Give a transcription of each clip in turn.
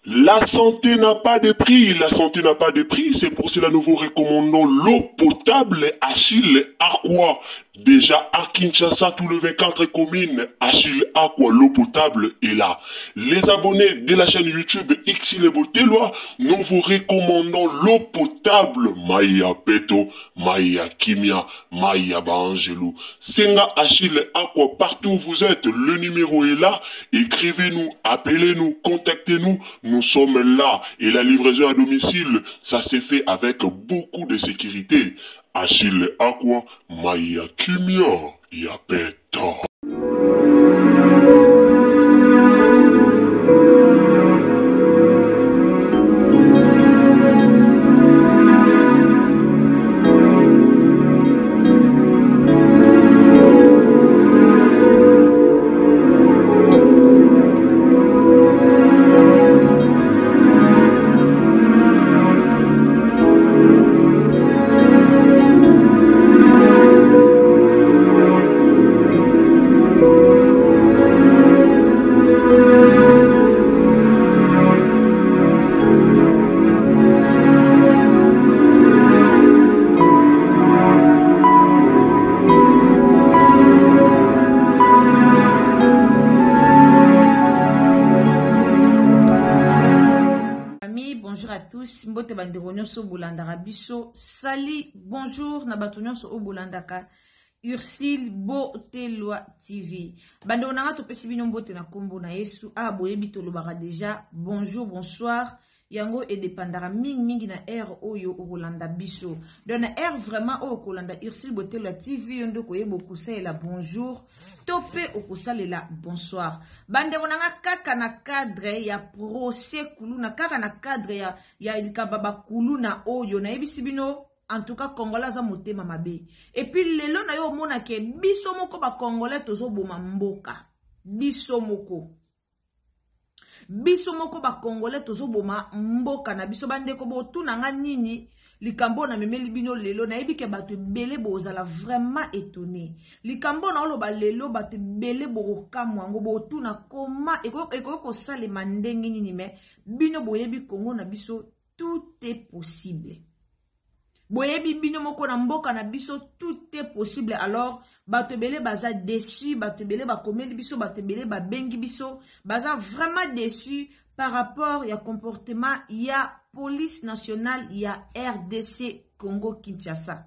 La santé n'a pas de prix, la santé n'a pas de prix, c'est pour cela que nous vous recommandons l'eau potable Achille Aqua. Déjà à Kinshasa, tous les 24 communes, Achille Aqua, l'eau potable est là. Les abonnés de la chaîne YouTube Xile Botelwa, nous vous recommandons l'eau potable Maya Peto, Maya Kimia, Maya Bangelou. Senga Achille Aqua, partout où vous êtes, le numéro est là. Écrivez-nous, appelez-nous, contactez-nous. Nous sommes là et la livraison à domicile, ça s'est fait avec beaucoup de sécurité. Achille Aqua, Maya Kimia, Yapeta. Mbote bandeko nyonso bolandaka biso sali bonjour na bato nyonso o bolandaka Ursile Botelwa TV bandeko nanga topesi bino mbote na kombo na Yesu boyebi tolobaka déjà bonjour bonsoir yango edepandaka mingi na air oyo okolanda biso donc na air vraiment oyo okolanda Ursile Botelwa TV yondo koyeba kosalela bonjour tope okosalela bonsoir bandeko nanga kaka na cadre ya procès kuluna kaka na cadre ya likababa kuluna oyo na yebisi bino en tout cas congolais za motema mabe et puis lelo na yo mona ke biso moko ba congolais tozo boma mboka biso moko ba congolais tozo boma mboka na biso bandeko bo tunanga nini likambo na memeli bino lelo na yebi ke bato belé bozala vraiment étonné likambo na oloba lelo bato belé bokamwa ngo bo tuna koma eko salema ndenge nini me bino boyebi Congo na biso tout est possible. Boyebi bino moko na mboka na biso tout est possible. Alors bato belé baza déçu, bato belé ba komeli biso, bato belé ba bengi biso, baza vraiment déçu par rapport ya comportement ya police nationale ya RDC Congo Kinshasa.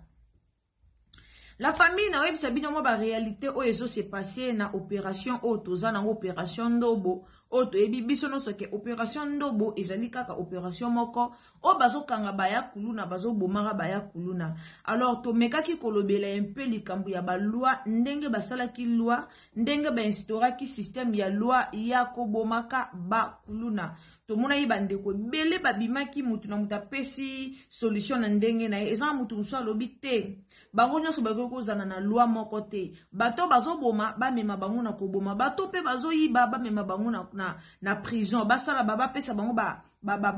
La famille na webisa bino mo ba réalité o ezo se passé na opération o toza na opération ndobo o to ebi biso no soke opération ndobo ezali kaka opération moko o bazo kanga baya kuluna bazo bomara baya kuluna. Alors to mekaki kolobela un peu likambu ya ba loi ndenge basala ki loi ndenge ba instaura ki système ya loi ya ko bomaka ba kuluna. To mona yibande ko bele babimaki mutu na mutapesi solution na ndenge na eza mutu muso lobi te bango nyonso bakoko zana na loi moko te bato bazo boma ba mema bango na ko boma bato pe bazo yiba ba mema bango na prison basala baba pesa bango ba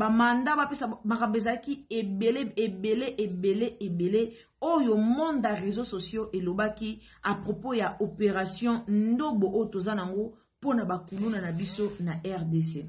manda ba pesa makabezaki ebele oyo monde a réseaux sociaux elobaki à propos ya opération ndobo otozanango pona bakuluna na biso na RDC.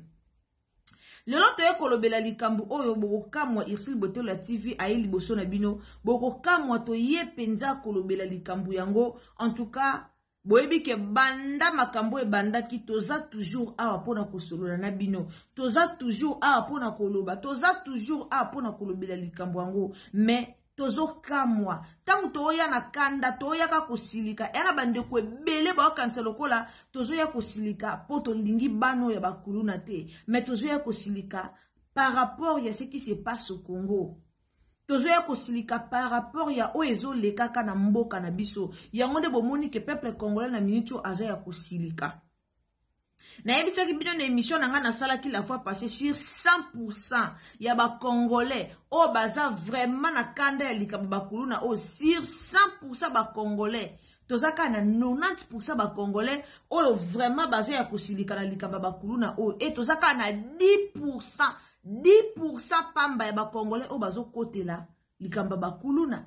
Lelo toye kolobela likambu oyo bokokamwa Ursile Botelwa TV ayi liboso na bino bokokamwa toye penza kolobela likambu yango en tout cas boyebi ke banda makambo e banda ki toza toujours awa pona kosolola na bino toza toujours awa pona koloba toza toujours awa pona kolobela likambu yango mais tozo kamwa tangu toya na kanda toya ka kosilika yana bandeko ebele ba kanisa lokola tozo ya kosilika poto lingi bano ya bakuluna te mais tozo ya kosilika par rapport ya ce qui se passe au Congo tozo ya kosilika par rapport ya oezo lekaka na mboka na biso yango nde bomoni ke peuple congolais na minute aza ya kosilika. Na yebisaki bino na émission na nga na salaki la fois passée sur 100% ya ba congolais o baza vraiment na kanda ya likambo bakuluna o sur 100% ba congolais tozaka na 90% ba congolais o vraiment baza ya kosilika na likambo bakuluna o et tozaka na 10% pamba ya ba congolais o bazo kotela likambo bakuluna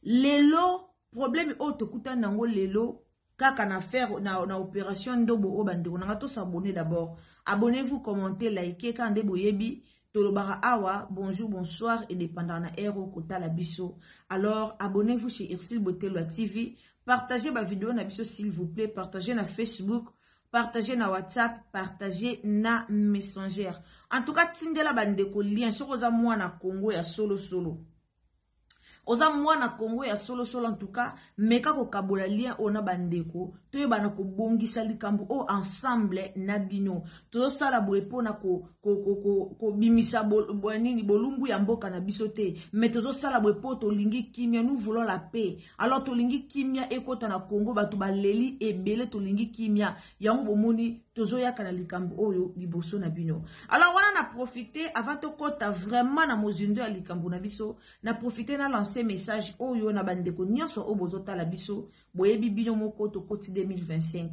lelo problème o tokuta nango lelo kaka na faire na opération ndobo o bandeko na to s'abonner d'abord abonnez-vous, commentez, likez quand de boyebi. Tolobara awa, bonjour, bonsoir et dépendant na ero kota la biso. Alors, abonnez-vous chez Irsil Botelwa TV. Partagez ma vidéo na biso s'il vous plaît. Partagez na Facebook. Partagez na WhatsApp. Partagez na Messenger. En tout cas, tindela bandeko lien. Sokoza moi na Congo ya solo. Oza mwana Congo ya solo en tout cas, meka ko kabola lien ona bandeko, toye bana ko bongisa likambo o ensemble na bino. Tozo sala boepo na ko bimisa nini bolumbu ya mboka na biso te, mais tozo sala boepo to lingi kimia, nous voulons la paix. Alors to lingi kimia ekota na Congo batu baleli ebele to lingi kimia, yango bomoni tozo yaka na likambo oyo liboso na bino. Alors wana na profiter avant to kota vraiment na mozindo ya likambo na biso, na profiter na lancer message oyo na bandeko nyonso o bozota la biso boyebi bino moko to koti 2025.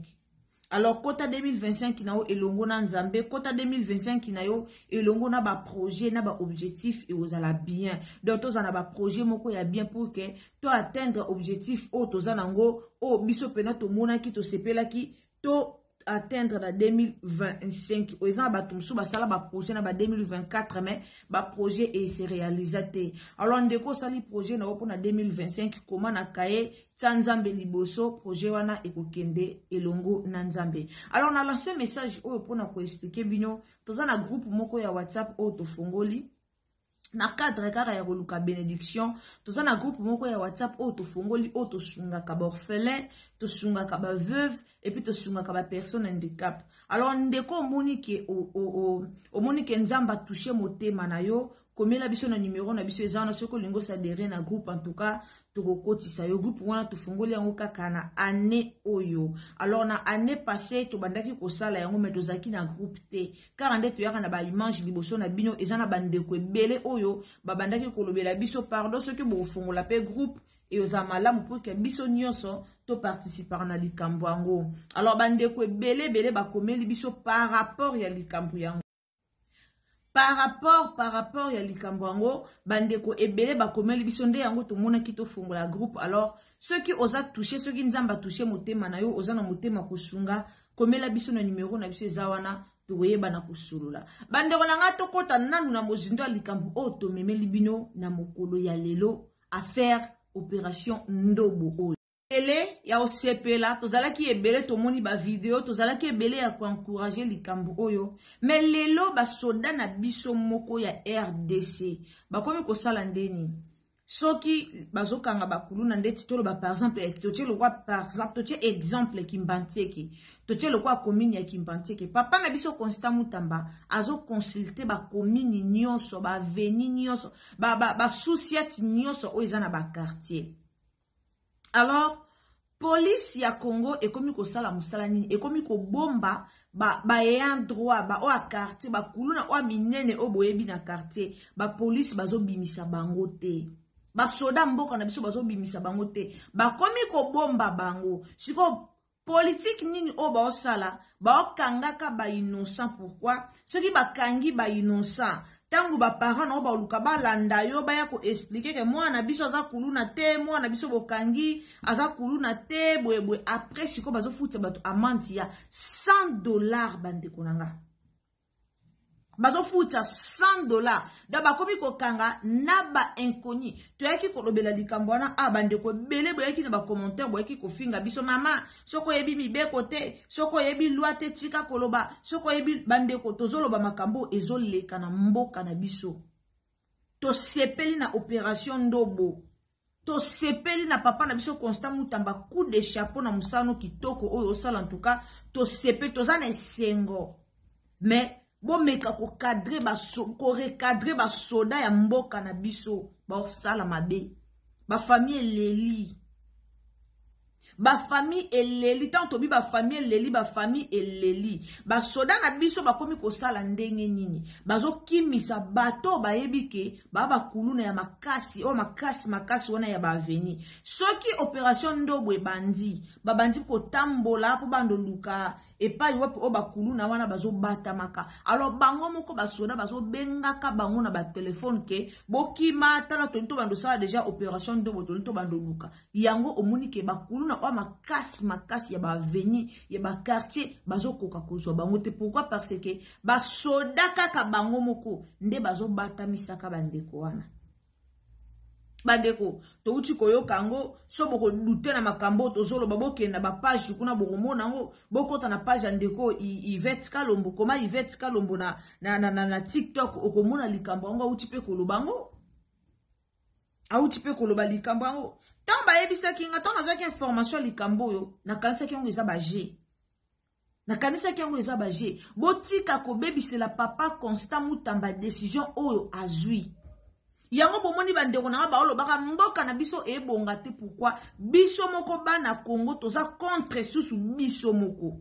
Alors kota 2025 na yo elongo na nzambe, kota 2025 na yo elongo na ba projet na ba objectif et ozala bien. Donc toza na ba projet moko ya bien pour que to atteindre objectif o toza nango o biso pena to mona ki to sepela ki to atteindre na 2025. Oza ba tumsu ba sala ba projet na ba 2024 mais ba projet et se réaliser. Alors ndeko sali projet na opo na 2025 comment na kaye Nzambe liboso projet wana ekokende elongo na Nzambe. Alors na lancé message oyo pona ko expliquer bino toza na groupe moko ya WhatsApp o to fongoli na cadre kaka ya koluka bénédiction toza na groupe moko ya WhatsApp o to fongoli o to sunga ka ba orphelin to sunga ka ba veuve et puis to sunga ka ba personne handicap. Alors ndeko moni ke o moni ke Nzamba toucher motema na yo komela biso na numéro na biso ezana soko lingo s'adhérer na groupe en tout cas tokokotisa yo groupe wana tofungoli yango kaka na année oyo. Alors na année passée to bandaki kosala yango mais tozaki na groupe te car ande to yaka na ba image liboso na bino ezana bandeko ebele oyo ba bandaki kolobela biso pardon soki bo fungola pe groupe et aux amalamu pour que biso nyonso to participer na likambo yango. Alors bandeko ebele ba komeli biso par rapport ya likambo yango. Par rapport ya likambo yango bandeko ebele ba komeli biso nde yango to mona ki to fungola groupe. Alors ceux qui osa toucher, ceux qui Nzamba toucher motema na yo oza na motema kosunga komela biso na numéro na biso ezawana toyeba na kusulula. Bandeko nanga to kota nanu na mozindo ya likambo o to memeli bino na mokolo ya lelo à faire opération ndobo oyo. Ele ya osepela tozala ki ebele to moni ba video tozala ki ebele ya ko encourager likambo oyo mais lelo ba soda na biso moko ya RDC bakomi ko sala ndeni soki bazokanga bakulu na ndeti tolo ba par exemple totie le roi par exemple totie exemple Kimbanteke totie le roi commune ya Kimbanteke papa na biso Constant Mutamba azo consulter ba commune nyonso ba veni nyonso ba souciat nyonso o ezana ba quartier. Alors, police ya Congo ekomi ko sala musala nini ekomi ko bomba ba yan droit ba o a quartier ba kuluna o minene o boyebi na quartier ba police bazo bimisa bango te ba soda mboka na biso bazo bimisa bango te ba komi ko bomba bango siko politique nini o ba osala ba okangaka ba innocent. Pourquoi ceux qui ba kangi ba innocent tangu ba parents na ba luka ba landa yo ba ya ko expliquer que moi na biso aza kuluna te moi na biso bokangi aza kuluna te bwe après siko bazo futa bato amende ya $100 bandeko nanga bazo futa $100 da ba komi ko kanga na ba inconnu to yaki ko lobela likambo na bandeko bele boyaki na ba commentaire boyaki ko finga biso mama soko yebi mibeko te soko yebi loi te tika koloba soko yebi bandeko tozoloba makambo ezoleka na mboka na biso to sepeli na opération ndobo to sepeli na papa na biso Constant Mutamba coup de chapeau na musano kitoko oyo sala en tout cas to sepe to zana sengo mais bon meka ko cadrer ko recadrer ba soda ya mboka na biso ba sala mabe ba famille leli ba famille eleli tanto bi ba famille eleli ba famille eleli ba soda na biso ba komi ko sala ndenge nini bazo kimisa bato ba yebike ba kuluna ya makasi o makasi wana ya ba veni soki opération ndobwe bandi ba bandi ko tambola po bando luka epai wapi o ba kuluna wana bazo batamaka. Alors bango moko ba soda bazo bengaka bango na ba téléphone ke bokima tala tonto bando sala déjà opération ndobwe tonto bando luka yango omuni ke ba kuluna oa makasi ya ba avenue ya ba quartier bazo koka kozwa bango te. Pourquoi? Parce que ba soda kaka bango moko nde bazo batamisaka bandeko wana. Bandeko to uti koyoka ngo so boko dute na makambo to zolo babokenda ba page kuna bokomona ngo bokota na page ndeko Yvette Kalombo. Koma Yvette Kalombo na TikTok okomona likambo ngo uti pe koloba ngo auti pe koloba likambo ngo tamba yebisa kinga tona zaki information likambo yo na kanisa kingo eza baje na kanisa kingo eza baje botika ko bebisela papa Constant Mutamba décision oyo azui. Yango bomoni bandeko na baolo baka mboka na biso ebonga te. Pourquoi? Biso moko bana Congo toza contre susu biso moko.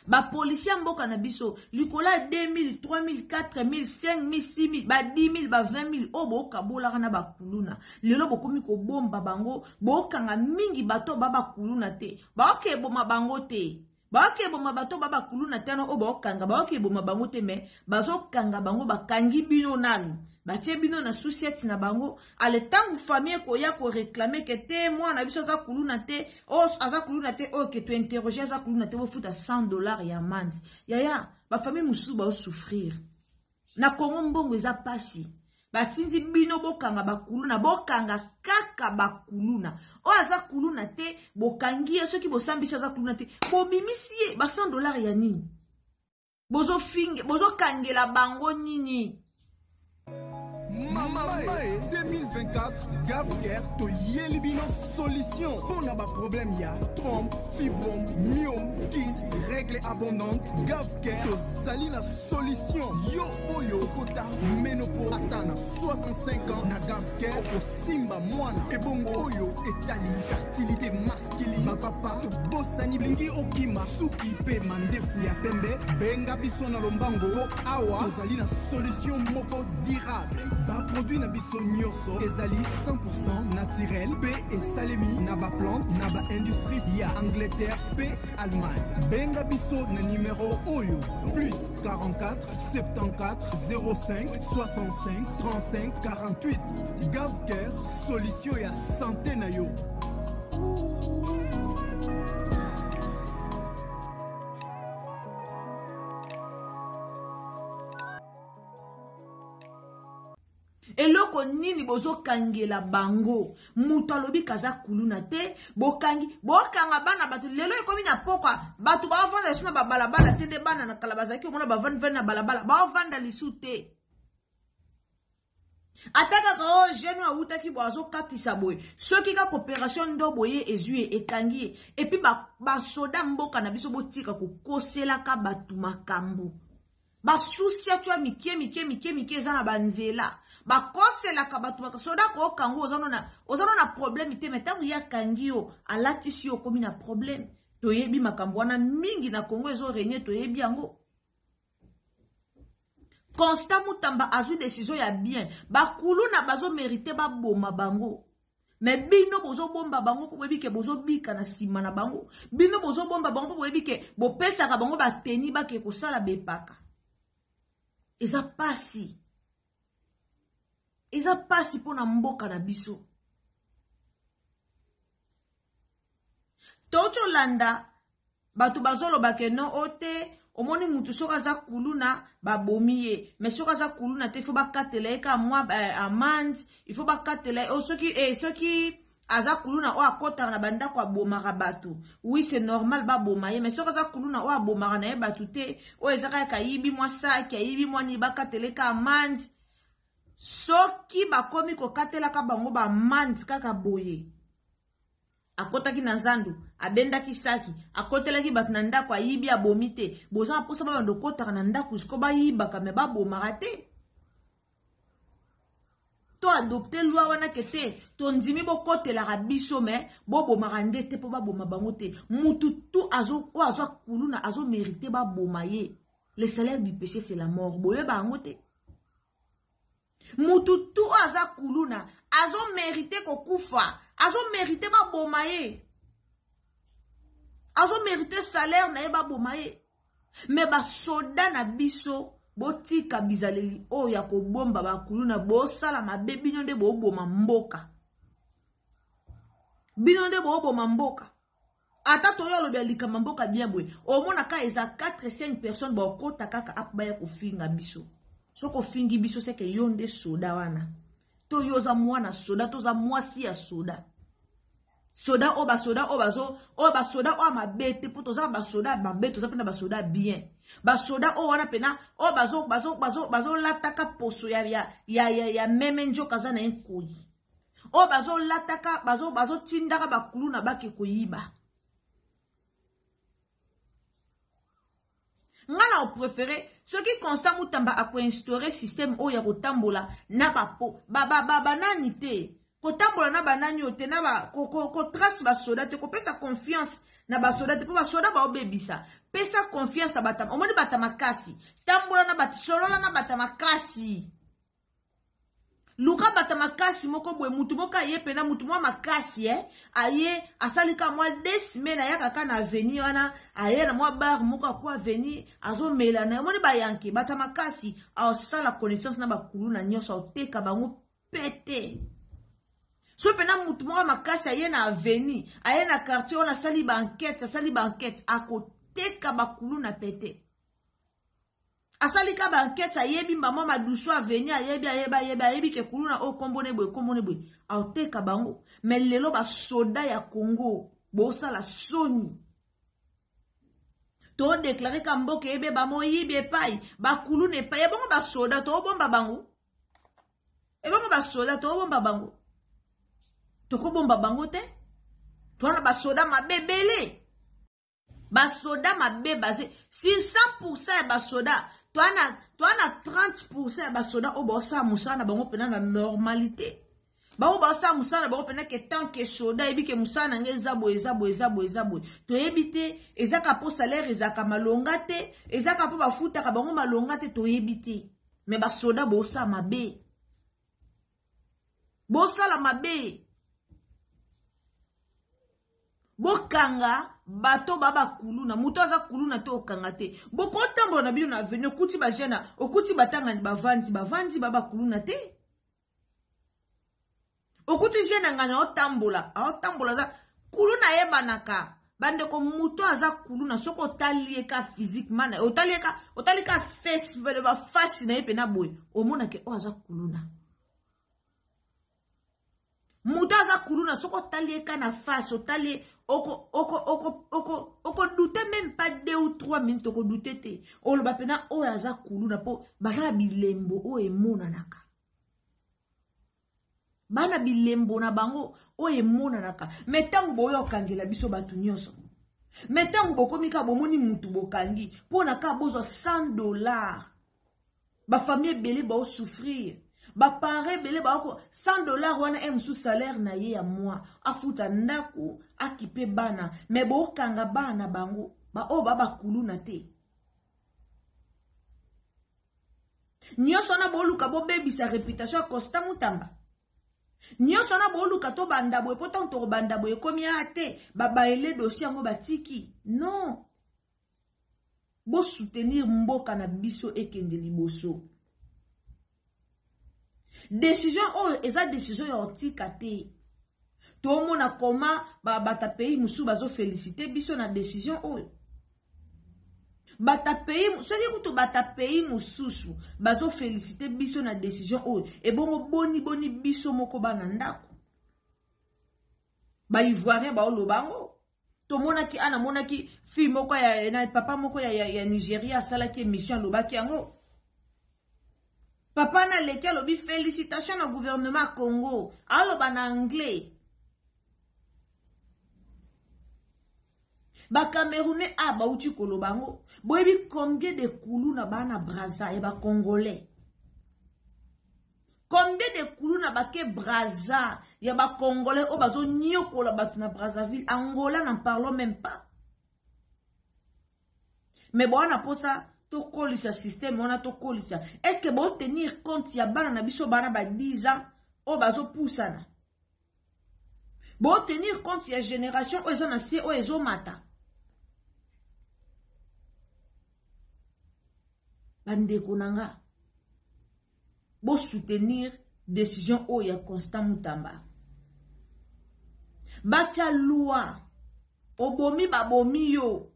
Ba policier mboka na biso likola 2000, 3000, 4000, 5000, 6000, ba 10000, ba 20000 obo kabola na bakuluna. Lelo bokomi ko bomba bango bokanga mingi bato baba kuluna te. Ba oke boma bango te. Ba oke boma bato baba kuluna te no obo kanga ba oke boma bango te me bazo kanga bango bakangi bino nanu. Batie bino na souciette na bango ale tangu famille ko ya ko réclamer que te moi na biso za kuluna te o aza kuluna te o que tu interroger za kuluna te bo futa $100 ya amende. Ya ba famille musu ba souffrir. Na Congo mbongo eza pasi. Batindi bino bokanga bakuluna bokanga kaka bakuluna. O aza kuluna te bokangi soki bosambisa za kuluna te bobimisi ba $100 ya nini? Bozo finge bozo kangela bango nini? Maman 2024 Gavker to Yelibino solution pour na ba problème ya trompe, fibrome, myome, kyste, règle abondante. Gavker to Salina solution. Yo oyo kota ménopause atana 65 ans na Gavker ko simba mwana ebongo oyo etali fertilité masculine. Ma papa to bosani blingi okima suki pe mandefu ya pembe benga biso na lombango po awa to Salina solution moko durable. Ba produit na biso nyoso ezali 100% naturel pe esalemi na ba plante na ba industrie ya Angleterre pe Allemagne. Benga biso na numéro oyo plus 44 74 05 65 35 48. Gavker solution ya santé na yo. Eloko nini bozo kangela bango mutu alobi kaza kuluna te bokangi bokanga bana batu lelo ekomi na pokwa batu bavanda lisu na babalabala te nde bana na kala bazaki omona bavanda na balabala bavanda lisu te ataka ko jeune awutaki boazo katisa boye soki ka coopération ndo boye ezue ekangi et puis ba soda mboka na biso botika kokosela ka batu makambo ba susia twa mike za na banzela ba kosela ka batu maka soda ko kango ozano na problème te metangu ya kangio alatisi yo komi na problème to yebi makambo wana mingi na Congo ezo régner to yebi yango. Constant Mutamba azu décision ya bien ba kuluna bazo mériter ba boma bango. Mais bino bozo bomba bango po webi ke bozo bika na sima na bango. Bino bozo bomba bango po webi ke bo pesa ka bango ba teni ba ke ko sala bepaka. Eza pasi pona mboka na biso. Tocho landa batu bazolo bakeno ote omoni mutu soka za kuluna babomiye mais soka za kuluna te fo bakatela eka mwa amande il faut bakatela o soki aza kuluna o akota na banda kwa bomaka batu. Oui c'est normal ba bomaye mais soka za kuluna o abomaka na ye batu te o ezaka ka yibi mwa saki yibi mwa ni bakatela eka amande soki bakomi ko katela ka bango ba amande kaka boye akotaki na zandu abendaki saki akotelaki batu na ndako ayibi abomi te boza posa ba bando kotaka na ndako siko ba yibaka me ba bomaka te to adopter loi wana kete to ndimi bokotela biso me bo bomaka ndete po ba boma bango te mutu tu azo kuluna azo mériter ba bomaye. Le salaire du péché c'est la mort boye bango te mutu tu aza kuluna azo mériter ko kufa azo mériter ba bomaye azo mériter salaire na ba bomaye mais ba soda na biso botika bizaleli o ya ko bomba ba kuluna bo sala mabe bino nde bo boma mboka bino nde booboma mboka ata toyo alobi alikama mboka bien boye omona ka eza 4-5 personnes bakota kaka apa baya kofinga biso soko fingi biso seke yo nde soda wana to yo za mwana soda to za mwasi ya soda soda o basoda o bazo o basoda o mabete po toza basoda mabete toza pena basoda bien basoda o wana pena o bazo lataka poso ya meme njoka za na enkoyi o bazo lataka bazo tindaka bakulu na bake koyiba ngana o préféré ce qui constant mutamba a ko instaurer système o ya kotambola na bapo banani te kotambola na banani ote na ba ko trace basoda te ko pesa confiance na basoda te po basoda ba obebisa pesa confiance na batama omoni batama kasi tambola na batisolola na batama kasi luka batama kasi moko boye mutu moka ye pena mutu mwa makasi aye asalika mwa 2 semaines ayaka ka na avenir wana aye na mwa bar moko kwa avenir azomela na omoni bayanke batama kasi asala connaissance na bakulu na nyoso oteka bango pete so pena mutu moko makasi aye na avenir aye na quartier wana asali banquête akoteka bakulu na pete asalika banquête ayebi mama madusu avenir ayebi ke kuluna o kombone boy aoteka bango mais lelo ba soda ya Congo bosala soni to déclarer ka mboka ebe ba moyibe pai ba kulune pai ebongo ba soda to bomba bango ebongo ba soda to bomba bango to ko bomba bango te to na ba soda mabebele ba soda mabe basé si 100% ya ba soda Toana 30% ya basoda o bosa musana bango pena na normalité. Ba o bosa musana bango pena ke tant que soda ebi ke musana ngeza boy. To ebite ezaka po salaire ezaka malonga te, ezaka po bafuta ka bango malonga te to ebite. Mais basoda bosa mabe. Bosa la mabe. Bokanga bato baba kuluna muto aza kuluna te okanga te boko tambola na bino na avenue okuti bajena okuti batanga ni bavandi baba kuluna te okuti jena ngana otambola za kuluna yebanaka bandeko muto aza kuluna soko otalieka physique mana otalieka face ba face na yepe na boy omona ke o aza kuluna muto aza kuluna soko otalieka na face otalie oko douter même pas 2 ou 3 minutes oko douter te o lo bapena o aza kuluna po baza bilembo o emona naka bana bilembo na bango o emona naka metango boyo kangela biso batu nyonso metango bokomika bomoni mutu bokangi pona ka bozo $100 ba famille belé ba o souffrir ba pare belé ba ko $100 wana sous salaire na ye ya mois afuta ndako akipe bana me bo kanga bana bango ba o baba kuluna te nyoso na boluka bo baby sa réputation constant mutamba nyoso na boluka to banda boy pourtant to banda boy komi ate baba ele dossier ngo batiki non bo soutenir mboka na biso ekende liboso décision eza décision ya otika te to mona koma bata pays musu bazo féliciter biso na décision oyo bata pays soki kutu bata pays mususu bazo féliciter biso na décision oyo e bongo boni biso moko bana ndako ba ivoirien ba olobango to monaki ana monaki fille moko ya na papa moko ya Nigeria salaki émission lobaki yango papa na leki alobi félicitations au gouvernement Congo aloba na anglais ba Camerounais ba uti kolobango boyebi combien de kulu na bana Brazza et ba congolais combien de kulu na bake Brazza ya ba congolais o bazo nyokola batu na Brazzaville Angola n'en parlons même pas mais bon on a pour ça to kolisa système on a to kolisa est-ce que bon tenir compte ya bana na biso bana ba 10 ans o bazo poussana bon tenir compte ya génération o ezo na sie o ezo mata bande konanga bo soutenir décision o ya Constant Mutamba batia loi obomi babomi yo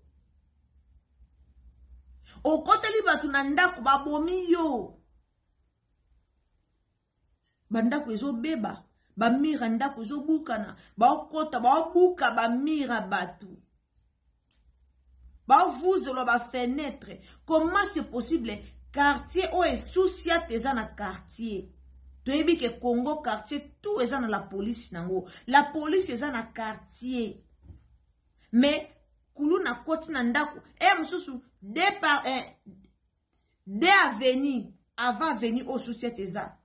okoteli batu na ndako babomi yo bandako ezobeba bamira ndako ezobukana baokota baobuka bamira batu bavuzelo bafenetre. Comment c'est possible? Quartier o esoucia teza na quartier. Toyebi ke Congo quartier tout eza na la police nango. La police eza na quartier. Mais kulu na koti na ndako mususu de avenue avant avenue o soucia teza.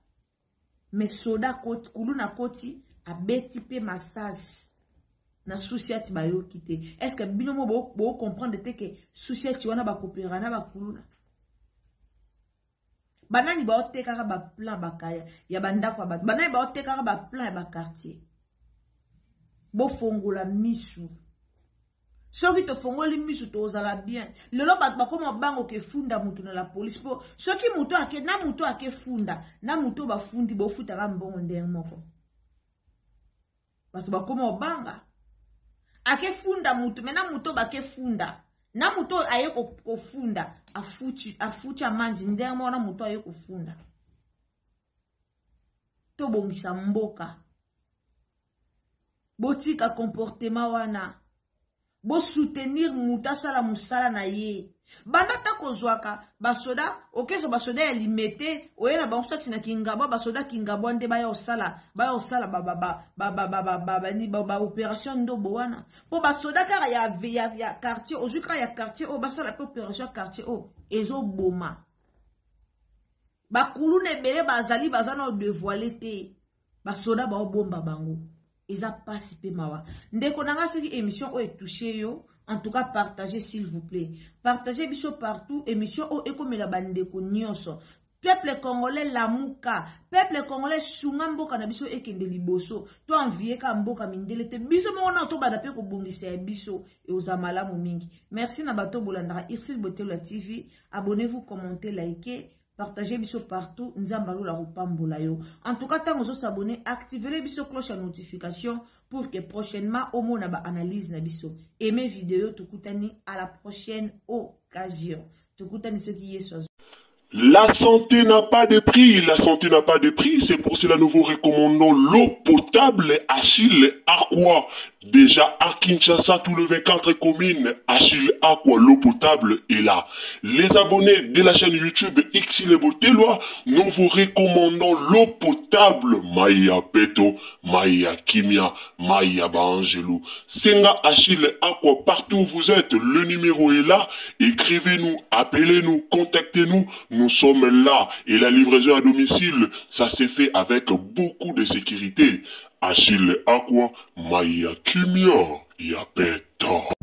Mais soda koti kulu na koti abeti pe masasi. Na souciati ba yo kite. Est-ce que binomo bo comprendre te que souciati wana ba kopera na ba kuluna. Banani ba oteka ba plan bakaya ya bandako ba. Banani ba oteka ba plan ba quartier. Bo fongola misu. Soki to fongoli misu to ozala bien. Lelo ba koma bango ke funda mutu na la police po. Soki mutu ake na mutu ake funda, na mutu ba fundi bo futa ka mbongo ndenge moko. Batu ba koma obanga. Ake funda mutu, mena mutu bake funda. Na mutu aye ko funda, afuchi amanji, ndemo na mutu aye ko funda. To bongisa mboka. Botika comportement wana. Bo soutenir muta sala musala na ye. Banda ta kozwaka, basoda, okeso basoda ya limete, oye na bangusa tina kingabo, basoda kingabo ande baya osala ba opération ndobo wana. Po basoda kara ya quartier, ozwika ya quartier, o basala pe opération quartier, o, ezo boma. Bakulu nebele bazali bazana o dévoiler te, basoda ba o bomba bango. Eza pasi pe mawa. Ndeko nanga soki émission o etouché yo, en tout cas, partagez s'il vous plaît. Partagez biso partout. Émission o ekomela bandeko nyonso. Peuple congolais lamuka. Peuple congolais sunga mboka na biso ekende liboso. To envier ka mboka mindele te. Biso mo na to bana pe ko bongisa ya biso e ozamala mo mingi. Merci na bato bolandara Irsil Botelo TV. Abonnez-vous, commentez, likez. Partagez biso partout, nzambalo la rupambola yo. En tout cas, tant que vous s'abonnez, activez biso cloche à notification pour que prochainement, au moins, na analyse na biso. Aimez vidéo, tukutani à la prochaine occasion. Tukutani ce qui est soit. La santé n'a pas de prix, la santé n'a pas de prix, c'est pour cela nous vous recommandons l'eau potable Achille Aqua. Déjà à Kinshasa, tout le 24 communes, Achille Aqua, l'eau potable est là. Les abonnés de la chaîne YouTube Xile Boteloa, nous vous recommandons l'eau potable Maya Peto, Maya Kimia, Maya Bangelou. Senga Achille Aqua, partout où vous êtes, le numéro est là. Écrivez-nous, appelez-nous, contactez-nous. Nous sommes là et la livraison à domicile, ça s'est fait avec beaucoup de sécurité. Achille Aqua, Maya Kimia, Yapeto.